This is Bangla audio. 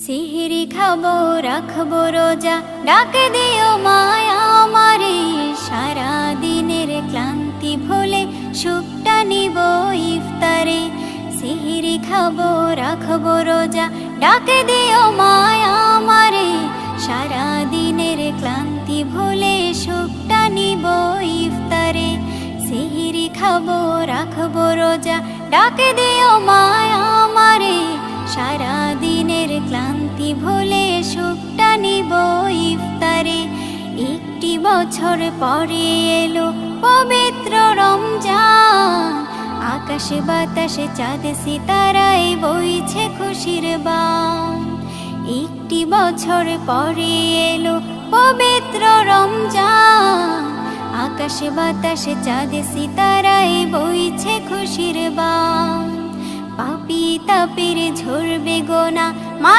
সিহরি খাবো রাখবো রোজা, ডাক দিও মায়া আমারে। সারা দিনের ক্লান্তি ভুলে সুখটা নিব ইফতারে। সিহরি খাবো রাখবো রোজা, ডাক দিও মায়া আমারে। সারা দিনের ক্লান্তি ভুলে সুখটা নিব ইফতারে। সিহরি খাবো রাখবো রোজা, ডাক দিও মায়া আমারে। সারা দিনের ক্লান্তি ভুলে সুখটা নিব ইফতারে। একটি বছর পরে এলো পবিত্র রমজান, আকাশে বাতাসে চাঁদ সিতারায় বইছে খুশির বান। একটি বছর পরে এলো পবিত্র রমজান, আকাশে বাতাসে চাঁদ সিতারায় বইছে খুশির বান। পাপী তাপের ঝরবে গোনা,